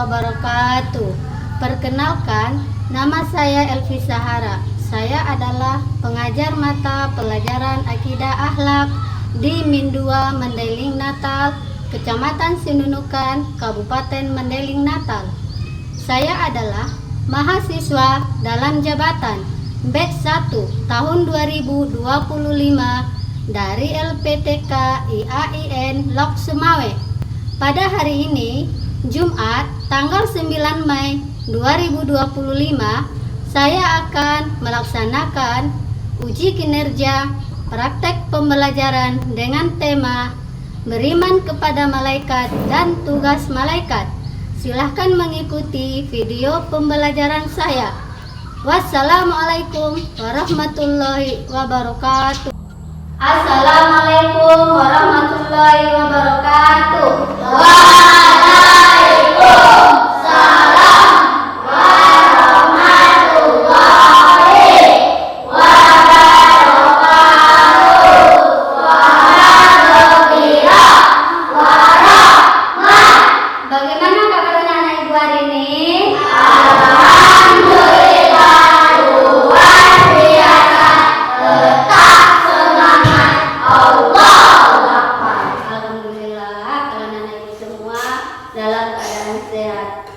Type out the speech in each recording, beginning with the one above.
wabarakatuh. Perkenalkan, nama saya Elvi Sahara. Saya adalah pengajar mata pelajaran Akidah Akhlak di Min 2 Mendeling Natal, Kecamatan Sinunukan, Kabupaten Mendeling Natal. Saya adalah mahasiswa dalam jabatan batch 1 tahun 2025 dari LPTK IAIN Lok Sumawe. Pada hari ini, Jumat tanggal 9 Mei 2025, saya akan melaksanakan uji kinerja praktek pembelajaran dengan tema beriman kepada malaikat dan tugas malaikat. Silahkan mengikuti video pembelajaran saya. Wassalamualaikum warahmatullahi wabarakatuh. Assalamualaikum warahmatullahi wabarakatuh. Waalaikumsalam warahmatullahi wabarakatuh. Waalaikumsalam warahmatullahi. Bagaimana kabarnya anak ibu hari ini? Alhamdulillah, luar biasa. Tetap semangat. Allahu Akbar. Alhamdulillah, kalian anak ibu semua dalam keadaan sehat.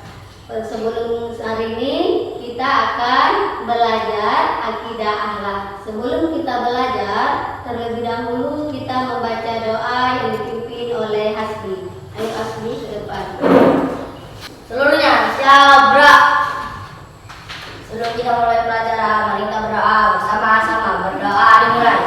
Sebelum hari ini kita akan belajar akidah akhlak. Sebelum kita belajar, terlebih dahulu kita membaca doa yang dipimpin oleh Hasbi. Ayo Hasbi ke depan. Seluruhnya syabra. Sebelum kita mulai pelajaran, mari kita berdoa bersama-sama. Berdoa dimulai.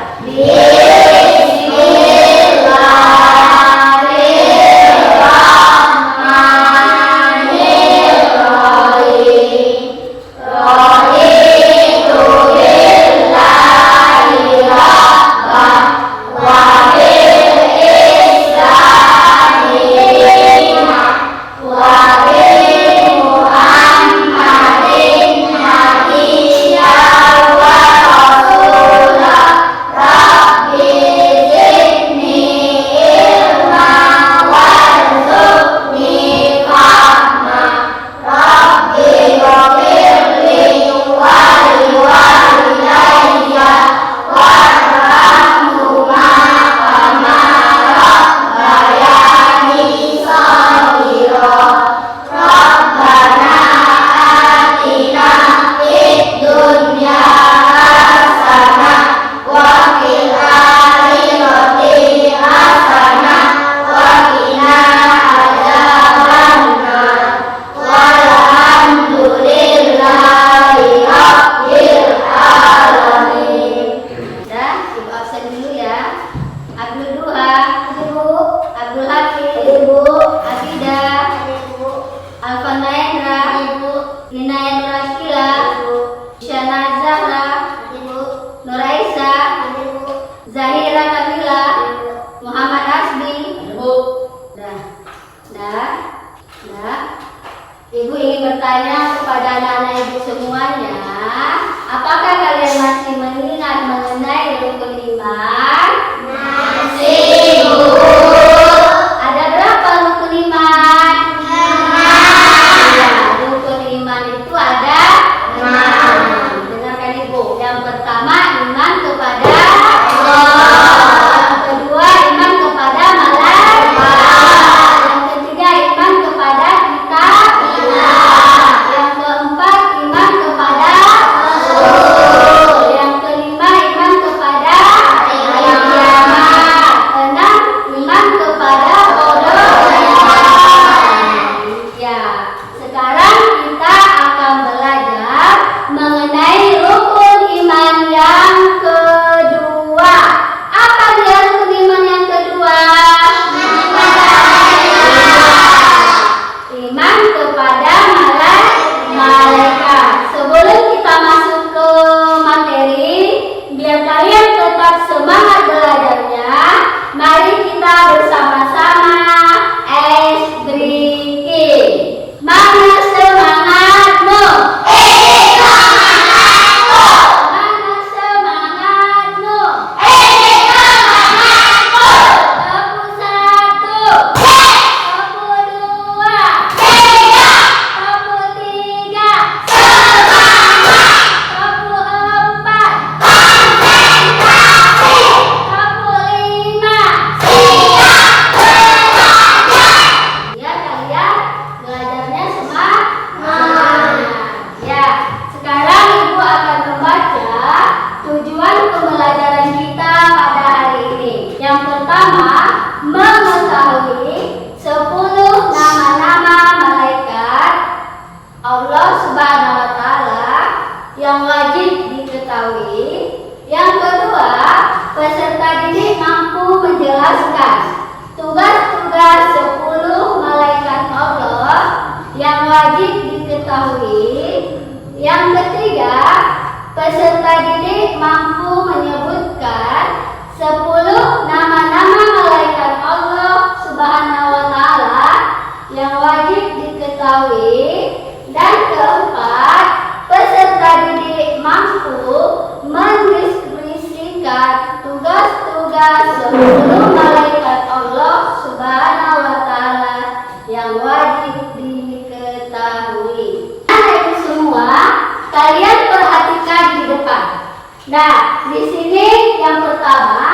didik mampu menjelaskan tugas-tugas 10 malaikat Allah yang wajib diketahui. Yang ketiga, peserta didik mampu menyebutkan 10 nama-nama malaikat Allah Subhanahu wa Ta'ala yang wajib diketahui. Dan keempat, peserta didik mampu mendeskripsikan tugas-tugas 10 malaikat Allah Subhanahu wa Ta'ala yang wajib diketahui. Nah, itu semua kalian perhatikan di depan. Nah, di sini yang pertama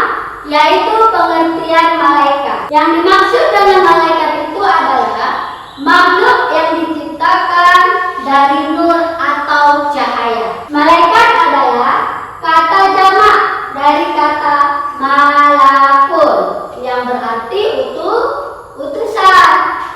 yaitu pengertian malaikat. Yang dimaksud dengan malaikat itu adalah makhluk yang diciptakan dari nur atau cahaya. Malaikat adalah kata jamak dari kata malakun yang berarti utusan.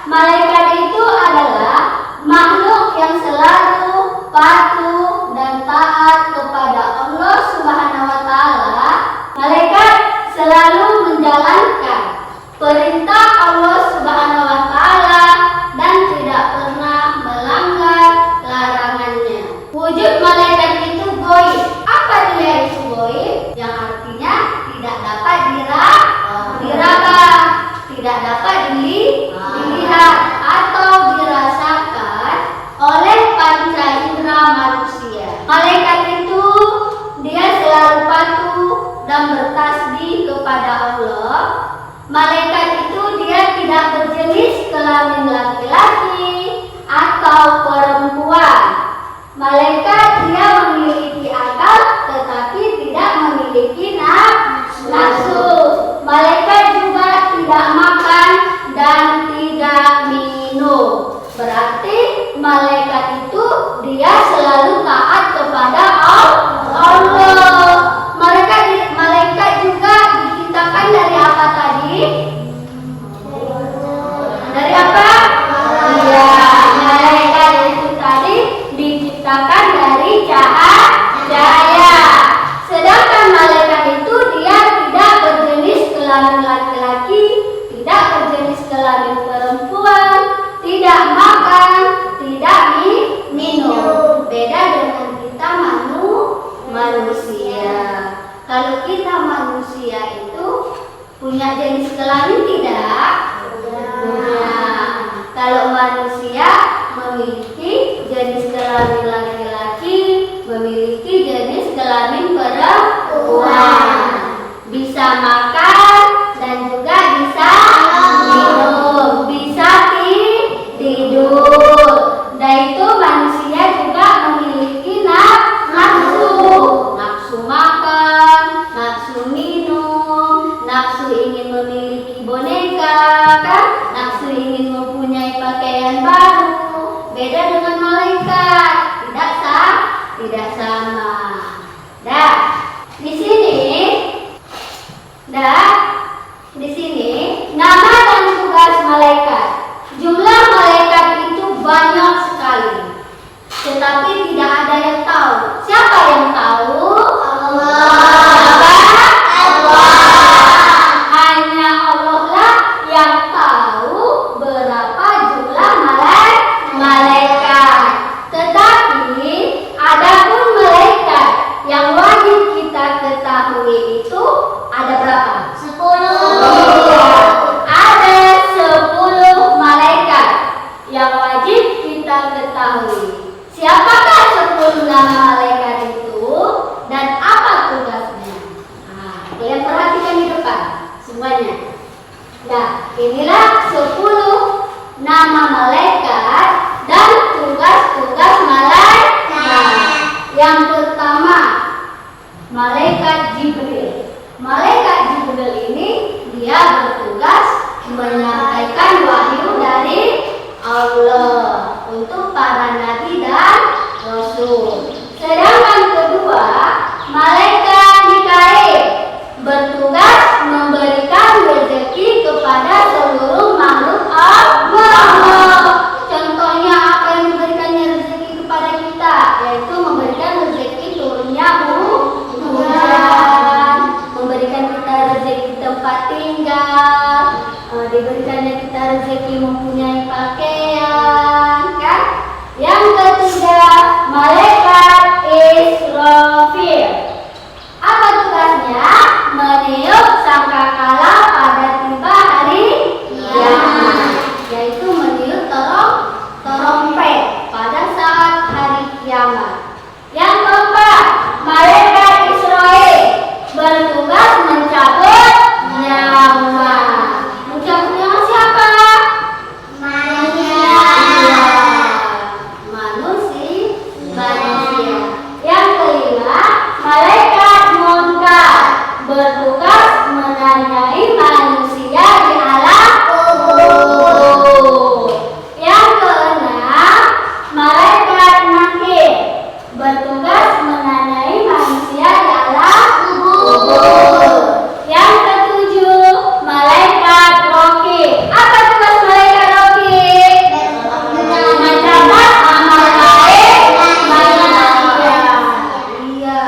Malaikat itu adalah makhluk yang selalu patuh dan taat kepada Allah Subhanahu wa Ta'ala. Malaikat selalu menjalankan perintah Allah Subhanahu wa Ta'ala dan tidak pernah melanggar larangannya. Wujud malaikat itu goib. Apa dia itu goib? Yang artinya tidak dapat diraba, tidak dapat dilihat atau dirasakan oleh panca indera manusia. Malaikat itu dia selalu patuh dan bertasbih kepada Allah. Malaikat itu dia tidak berjenis kelamin laki-laki atau perempuan. Malaikat dia memiliki akal tetapi tidak memiliki nafsu. Malaikat juga tidak makan dan tidak minum. Berarti malaikat itu dia selalu taat kepada Allah. Malaikat juga diciptakan dari apa tadi? Dari apa? Iya, malaikat itu tadi diciptakan dari cahaya. Sedangkan malaikat itu dia tidak berjenis kelamin laki-laki, tidak berjenis kelamin perempuan, tidak makan, tidak minum. Beda dengan kita manusia. Kalau kita manusia itu punya jenis kelamin tidak? Punya. Kalau manusia memiliki jenis kelamin laki-laki, memiliki jenis kelamin perempuan. Bisa makan dan juga bisa minum, bisa tidur. Dan itu manusia juga memiliki nafsu makan, nafsu minum, nafsu ingin memiliki boneka, kan? Nafsu ingin mempunyai pakaian baru. Beda dengan malaikat, tidak sama. Di sini nama dan tugas malaikat. Jumlah malaikat itu banyak sekali, tetapi tidak ada yang tahu. Siapa yang tahu? Allah. Hanya Allah lah yang tahu berapa jumlah malaikat. Tetapi adapun malaikat yang wajib kita ketahui itu ada berapa? 10. Ada 10 malaikat yang wajib kita ketahui. Siapakah 10 nama malaikat itu dan apa tugasnya? Kalian perhatikan di depan semuanya. Nah, inilah 10 nama malaikat dan tugas-tugas malaikat. Yang pertama, malaikat Jibril. Malaikat Jibril ini dia bertugas menyampaikan wahyu dari Allah untuk para nabi dan rasul. Sedangkan kedua, malaikat Mikail bertugas memberikan rezeki kepada seluruh makhluk Allah. Contohnya apa yang memberikannya rezeki kepada kita, yaitu memberikan rezeki turunnya hujan, memberikan kita rezeki diberikannya kita rezeki mempunyai pakaian, kan? Yang ketiga, malaikat Israfil. Apa tugasnya? Meniup sangkakala pada tiba hari kiamat, yaitu meniup trompet pada saat hari kiamat. Yang keempat, malaikat Israel bertugas mencabut nyawa. Mencabut nyawa siapa? Manusia. Yang kelima, malaikat Munkar bertugas menanyai manusia di alam kubur. Yang keenam, malaikat Nakir bertugas menanyai manusia di alam kubur. Yang ketujuh, malaikat Raqib. Apa tugas malaikat Raqib? Mencatat amal baik manusia. Iya.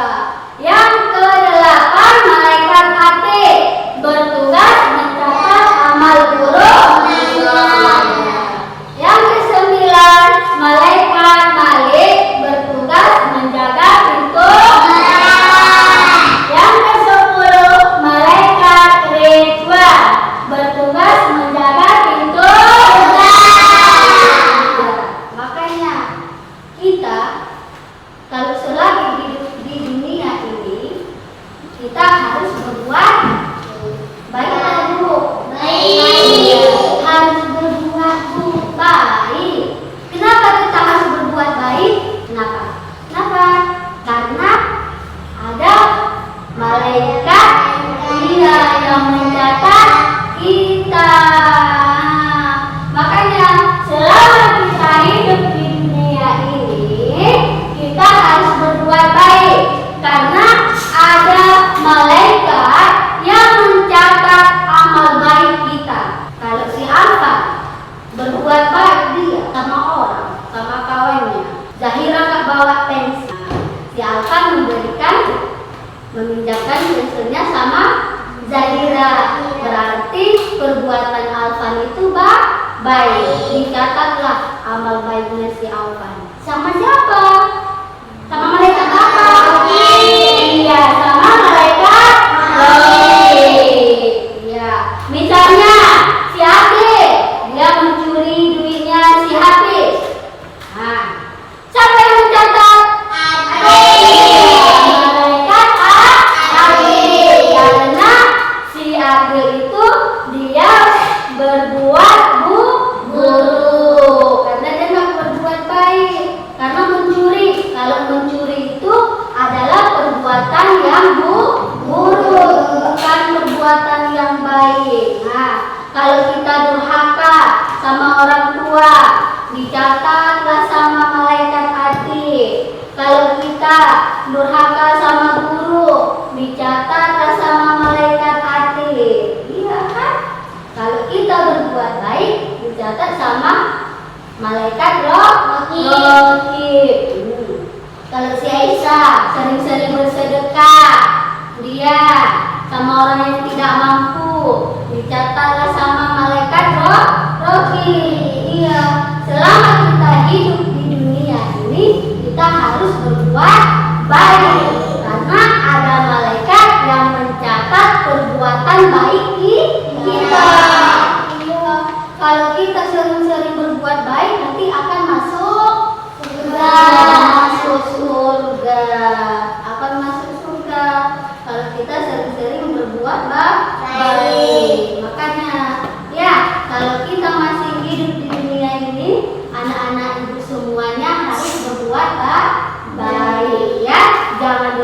Yang kedelapan, malaikat Atid bertugas mencatat amal buruk manusia. Yang kesembilan, malaikat Malik bertugas menjaga pintu neraka. Yang kesepuluh, malaikat Ridwan bertugas menjaga pintu surga. Makanya kita kalau selagi hidup di dunia ini, kita harus berbuat baik atau buruk? Baik. Harus berbuat baik. Kenapa kita harus berbuat baik? Kenapa? Karena ada malaikat yang mencatat kita. Makanya selama kita hidup di dunia ini, kita harus berbuat baik karena ada malaikat yang mencatat amal baik kita. Kalau si Alfa berbuat baik dia sama orang, sama kawannya, Zahira nggak bawa pensil, si Alfa meminjamkan pensilnya sama Zahira. Berarti perbuatan Alfa itu baik. Dicatatlah amal baiknya si Alfa. Sama siapa? Sama malaikat apa? Iya, sama malaikat Raqib. Iya. Misalnya si Hafiz, dia mencuri duitnya si Hafiz. Nah, siapa yang mencatat? Malaikat Hafiz. Karena si Hafiz itu dia berbuat buruk. Karena dia nggak berbuat baik. Karena mencuri. Kalau mencuri itu adalah perbuatan yang buruk, bukan perbuatan yang baik. Nah, kalau kita durhaka sama orang tua, dicatatlah sama malaikat Atid. Kalau kita durhaka sama guru, dicatatlah sama malaikat Atid. Iya kan? Kalau kita berbuat baik, dicatat sama malaikat Raqib. Kalau si Aisyah sering-sering bersedekah, dia sama orang yang tidak mampu, dicatatlah sama malaikat Raqib. Iya, selama kita hidup di dunia ini, kita harus berbuat baik karena ada malaikat yang mencatat perbuatan baik kita. Iya, kalau kita sering-sering berbuat baik, nanti akan masuk surga. Akan masuk surga kalau kita sering-sering berbuat baik. Makanya ya, kalau kita masih hidup di dunia ini, anak-anak ibu semuanya harus berbuat baik ya. Jangan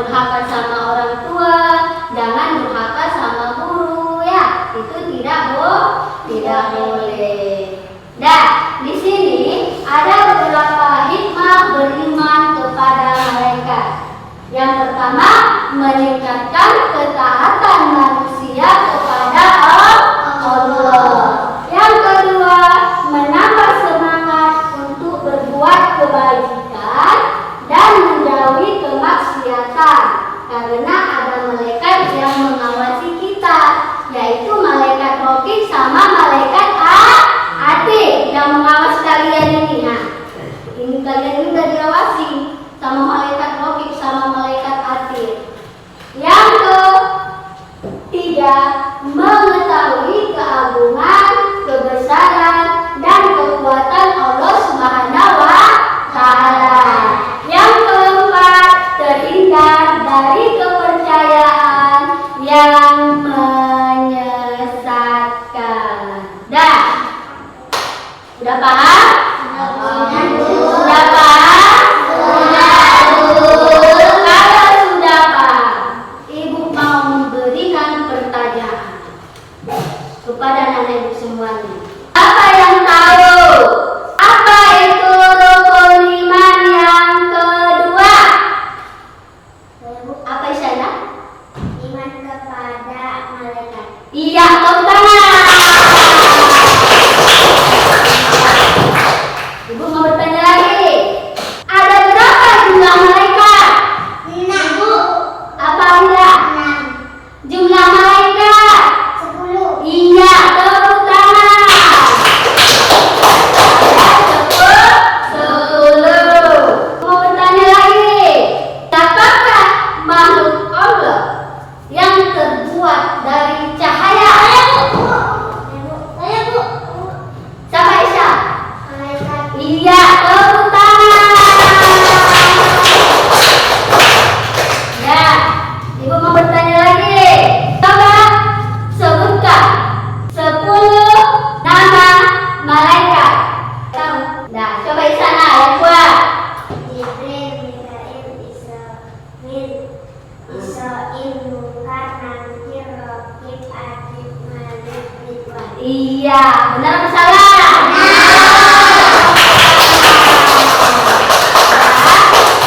Iya, benar atau salah?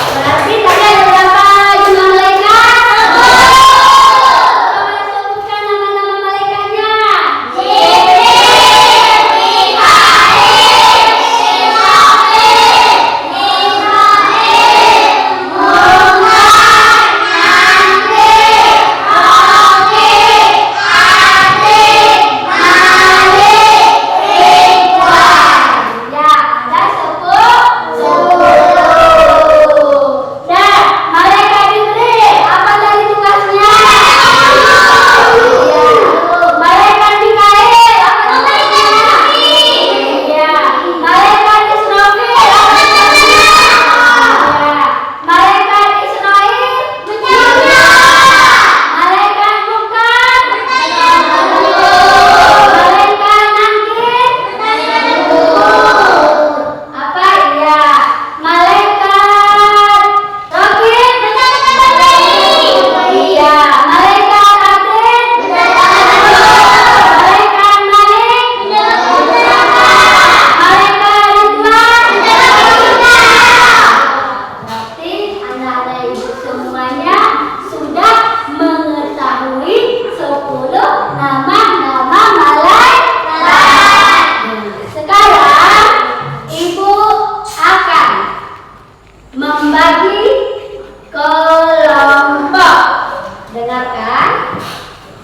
Berarti tadi ada berapa jumlah malaikat? Coba sebutkan nama-nama malaikatnya.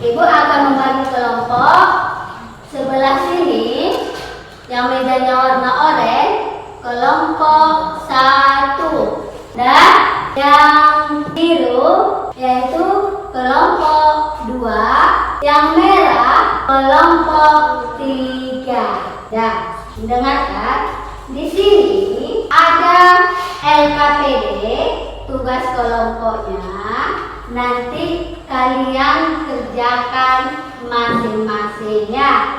Ibu akan membagi kelompok sebelah sini yang mejanya warna oranye, kelompok 1, dan yang biru yaitu kelompok 2, yang merah kelompok 3. Dan dengarkan, di sini ada LKPD, tugas kelompoknya. Nanti kalian kerjakan masing-masingnya.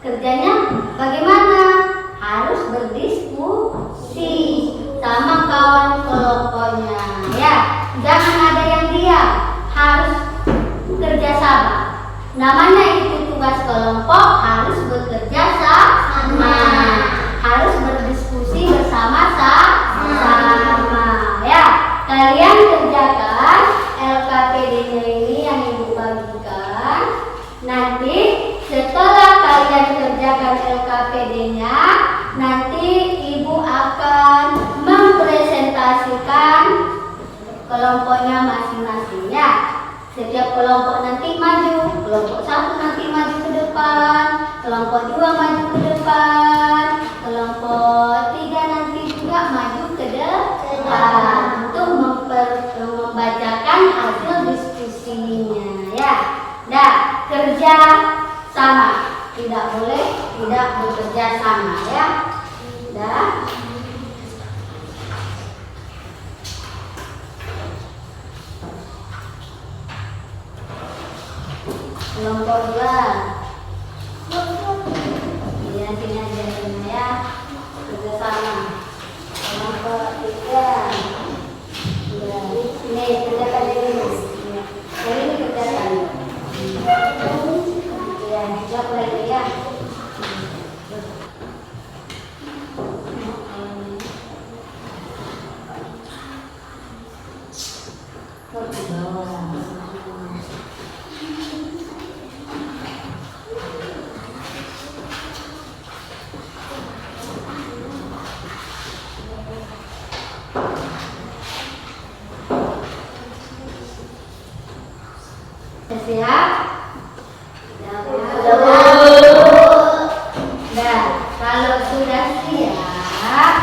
Kerjanya bagaimana? Harus berdiskusi sama kawan kelompoknya, ya. Jangan ada yang diam, harus kerja sama. Namanya itu tugas kelompok, harus bekerja sama, harus berdiskusi bersama-sama, ya. Kalian kerjakan LKPD-nya ini yang ibu bagikan. Nanti setelah kalian kerjakan LKPD-nya, nanti ibu akan mempresentasikan kelompoknya masing-masingnya. Setiap kelompok nanti maju, kelompok 1 nanti maju ke depan, kelompok 2 maju ke depan, kelompok 3 nanti juga maju ke depan untuk membacakan hasil diskusinya, ya. Nah, kerja sama, tidak boleh tidak bekerja sama, ya. Dah. Kelompok 2, ya, sini aja ya, kerja sama. Kelompok 3, ya, ini kerjakan dulu. Ini kerjakan. Ya, jawab lagi ya. Siap? Nah, kalau sudah siap,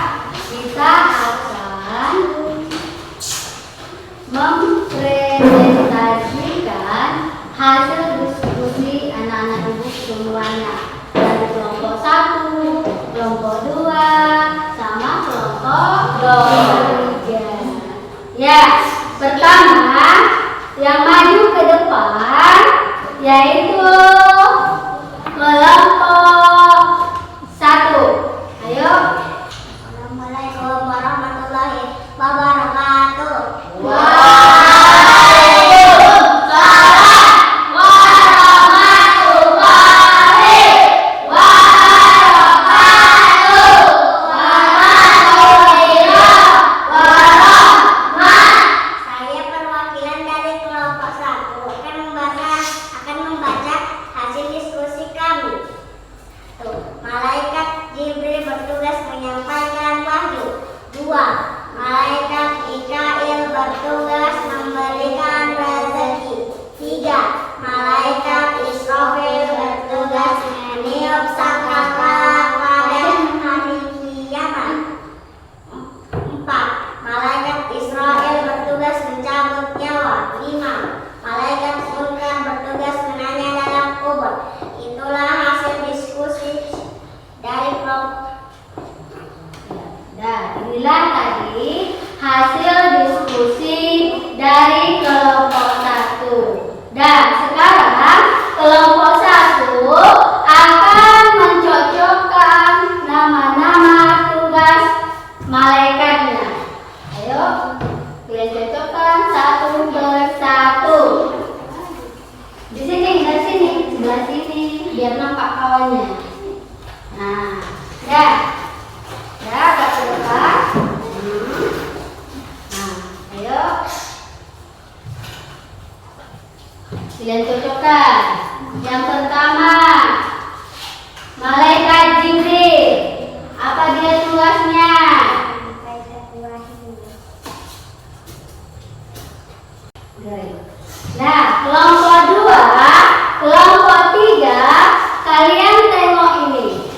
kita akan mempresentasikan hasil diskusi anak-anak ibu semuanya, dari kelompok 1, kelompok 2, sama kelompok 3. Ya, pertama yang maju ke depan yaitu kelompok 1. Ayo. Assalamualaikum warahmatullahi wabarakatuh. Waalaikumsalam warahmatullahi wabarakatuh. Kalian cocokkan. Yang pertama, malaikat Jibril. Apa dia tugasnya? Nah, kelompok 2, kelompok 3, kalian tengok ini.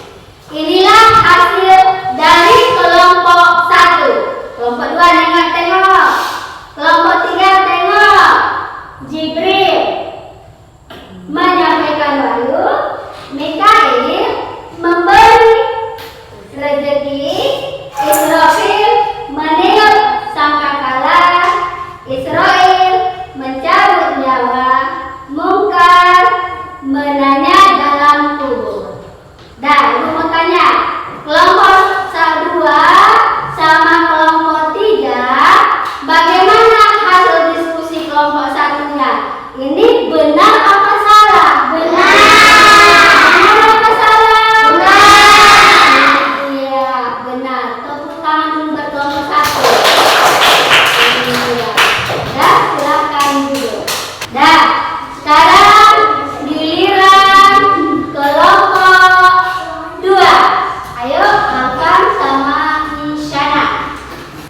Inilah hasil dari kelompok 1. Kelompok 2 tengok. Kelompok 3 tengok. Jibril menyampaikan wahyu, Mikail memberi rezeki, Israfil meniup sangkakala, Israel mencabut nyawa, Mungkar menanya dalam kubur. Dan ibu mau tanya, kelompok 2 sama kelompok 3, bagaimana hasil diskusi kelompok 1-nya? Ini benar apa salah? Benar. Benar apa salah? Benar. Iya, benar. Tepuk tangan dulu buat kelompok 1. Iya. Dah, silakan dulu. Dah, sekarang giliran kelompok 2. Ayo makan sama Isyana.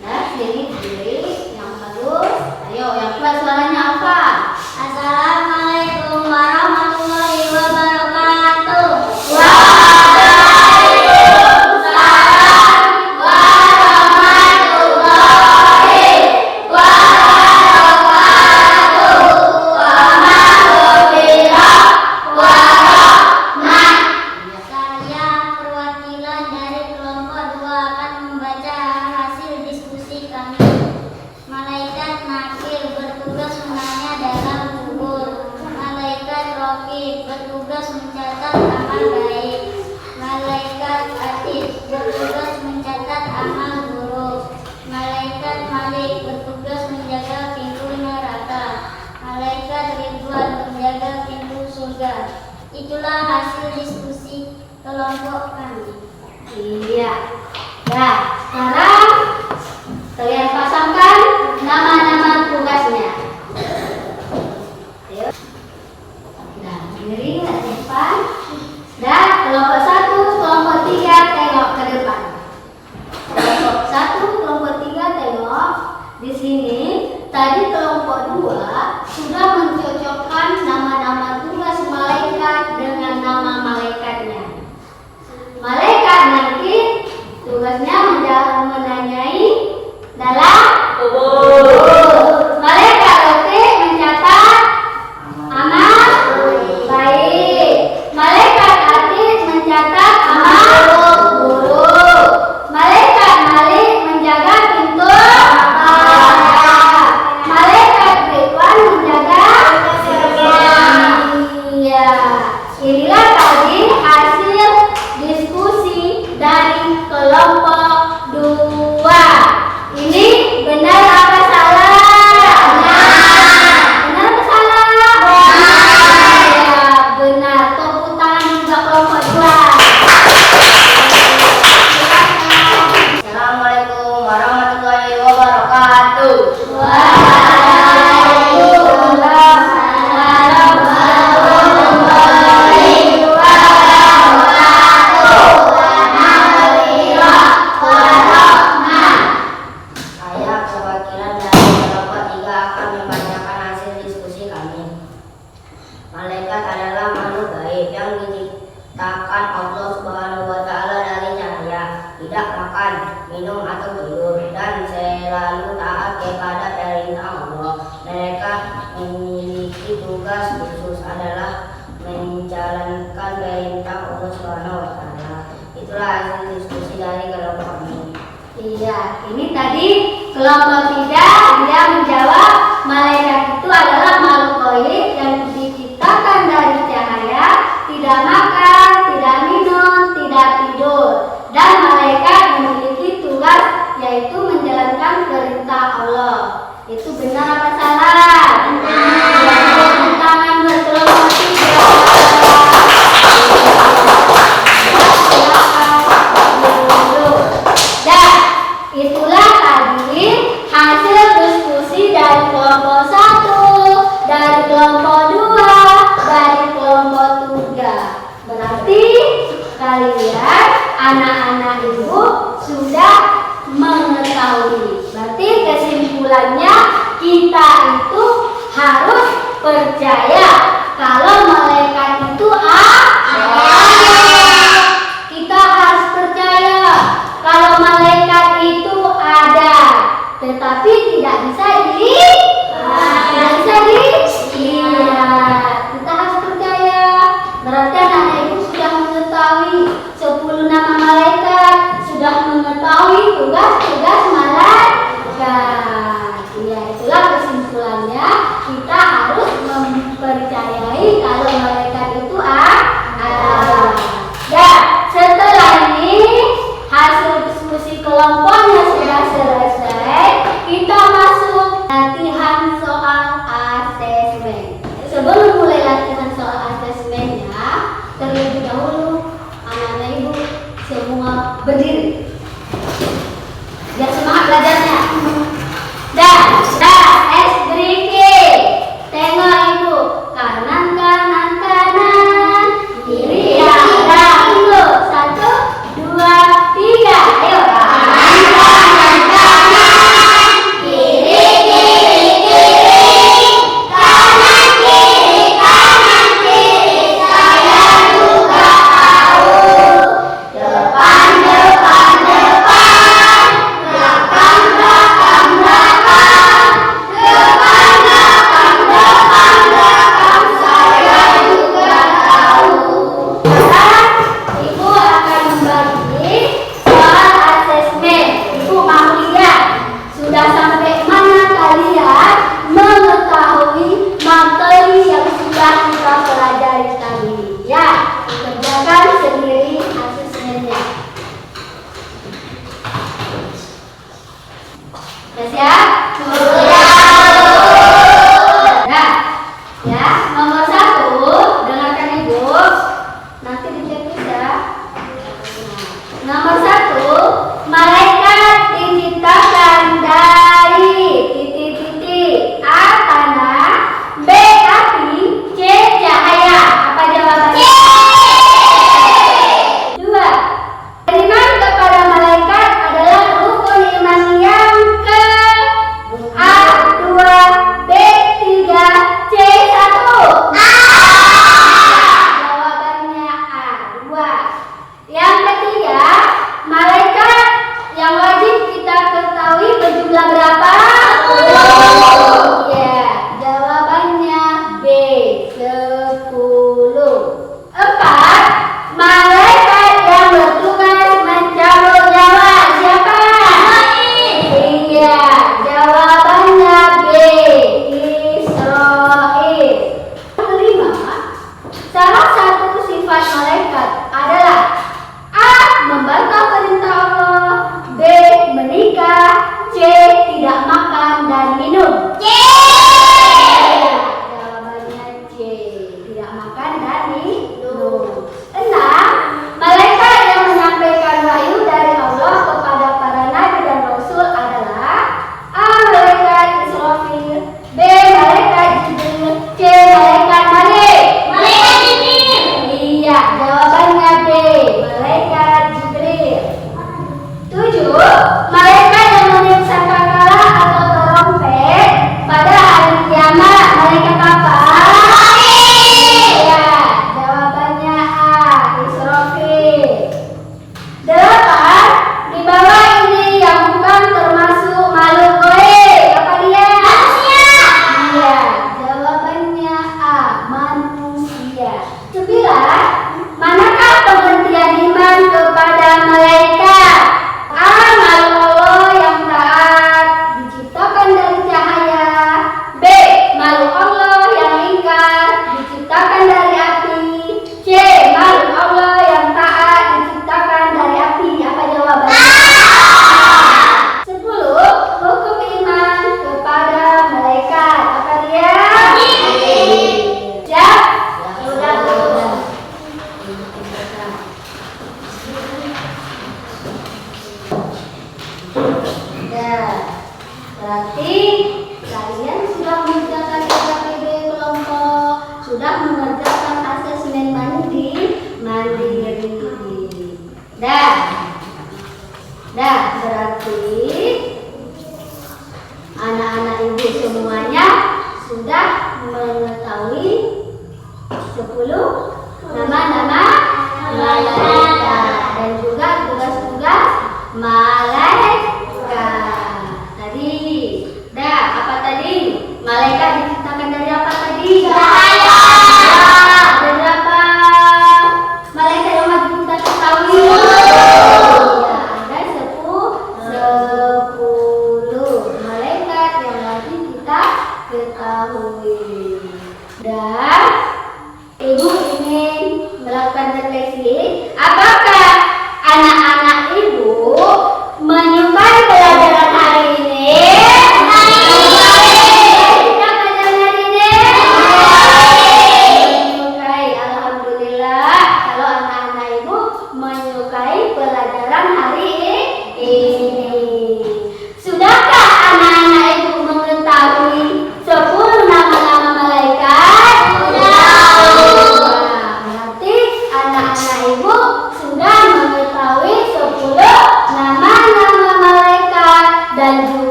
Nah, sini diri yang bagus. Ayo, yang kuat suaranya apa? Assalamualaikum warahmatullahi wabarakatuh. Waalaikumsalam warahmatullahi wabarakatuh. Wa maghfirah warahmah. Saya perwakilan dari kelompok 2 akan membaca hasil diskusi kami. Malaikat Nakir bertugas menanya dalam kubur. Malaikat Raqib bertugas mencatat amal baik. Malaikat Atid bertugas mencatat amal buruk. Malaikat Malik bertugas menjaga pintu neraka. Malaikat Ridwan menjaga pintu surga. Itulah hasil diskusi kelompok kami. Iya. Nah, sekarang kalian pasangkan nama-nama tugasnya. Ayo. Nah, diri ke depan. Dan kelompok 1, kelompok 3 tengok ke depan. Kelompok 1, kelompok 3 tengok. Di sini tadi kelompok 2 sudah mencocokkan nama-nama tugas malaikat dengan nama malaikatnya. Malaikat nanti tugasnya menanyai dalam kubur. Malaikat Raqib mencatat amal baik. Malaikat Atid mencatat amal buruk. Malaikat Malik menjaga pintu neraka. Malaikat Ridwan menjaga surga. Iya. Inilah tadi hasil diskusi dari kelompok 2. Ini benar apa salah? Benar. Benar apa salah? Benar. Ya, benar. Tepuk tangan juga kelompok 2. Assalamualaikum warahmatullahi wabarakatuh. Waalaikumsalam warahmatullahi wabarakatuh. Alhamdulillah warahmah. Saya perwakilan dari kelompok 3 akan membacakan hasil diskusi kami. Malaikat adalah makhluk gaib yang diciptakan Allah Subhanahu wa Ta'ala dari cahaya, tidak makan, minum atau tidur, dan selalu taat kepada perintah Allah. Mereka memiliki tugas khusus adalah menjalankan perintah Allah Subhanahu wa Ta'ala. Itulah hasil diskusi dari kelompok kami. Iya, ini tadi kelompok 3 dia menjawab malaikat itu adalah makhluk gaib yang diciptakan dari cahaya, tidak makan, tidak minum, tidak tidur, dan malaikat memiliki tugas yaitu menjalankan perintah Allah. Itu benar apa salah? Benar. Tepuk tangan buat kelompok 3. Dan itulah tadi hasil kesimpulannya kita itu harus percaya kalau malaikat itu ada. Kita harus percaya kalau malaikat itu ada, tetapi tidak bisa dilihat. Kita harus percaya. Berarti anak ibu sudah mengetahui 10 nama malaikat, sudah mengetahui tugas-tugas malaikat. Ya, itulah kesimpulannya. Kita harus mempercayai kalau malaikat itu ada. Dan setelah ini hasil diskusi kelompoknya sudah selesai, kita masuk latihan soal asesmen. Sebelum mulai latihan soal asesmennya, terlebih dahulu anak-anak ibu semua berdiri. Biar semangat belajarnya. Tengok ibu, kanan, kiri, dulu. 1, 2, 3, ayo. Kanan, kiri, kanan, kiri, saya juga tahu. Depan, belakang, saya juga tahu. Sekarang ibu akan membagi soal asesmen. Ibu mau lihat sudah sampai mana kalian mengetahui materi yang sudah kita pelajari tadi. Ya, kerjakan sendiri asesmennya. Sudah siap? Nah, ya, nomor 1, dengarkan ibu. Nanti dicek ya. Nomor 1, malaikat diciptakan dari titik-titik. A. Tanah, B. Api, C. Cahaya. Apa jawabannya? 2. Beriman kepada malaikat adalah rukun iman yang ke A. 2, B. 3, C. 1. Jawabannya A. 2. Yang ketiga, malaikat yang wajib kita ketahui berjumlah berapa? 10. Ya, jawabannya B. 10. 4. Malaikat yang bertugas mencabut nyawa siapa? Iya, jawabannya B. Israil. 5. Salah satu sifat malaikat adalah A. Membantah perintah Allah, B. Menikah, C. Tidak makan dan minum. C. Jawabannya C. Tidak makan dan minum. 6. Malaikat yang menyampaikan wahyu dari Allah kepada para nabi dan rasul adalah A. Malaikat Israfil, B. Malaikat Jibril, C. Malaikat Malik. Malaikat Jibril. Iya, jawabannya B. Malaikat Jibril. 7. Malaikat yang meniup sangkakala atau trompet pada hari kiamat. Malaikat apa? Iya, jawabannya A. Israfil. 8. Di bawah ini yang bukan termasuk makhluk goib. Apa dia? Manusia. Iya, jawabannya A. Manusia. 9. Manakah pengertian iman kepada malaikat? A. Makhluk Allah yang taat, diciptakan dari cahaya. B. Makhluk Allah yang ingkar, diciptakan dari api. C. Makhluk Allah yang taat, diciptakan dari api. Apa jawabannya? 10. Hukum iman kepada malaikat. Apa dia? Siap? Sudah. Berarti kalian sudah mengerjakan KKPD kelompok, sudah mengerjakan asesmen mandiri. Dah berarti anak anak ibu semuanya sudah mengetahui 10 nama-nama malaikat dan juga tugas-tugas malaikat. Tadi, apa tadi? Malaikat diciptakan dari apa tadi? Cahaya. Ada berapa malaikat yang wajib kita ketahui? Ya, ada 10 malaikat yang wajib kita ketahui. Dan ibu ingin melakukan refleksi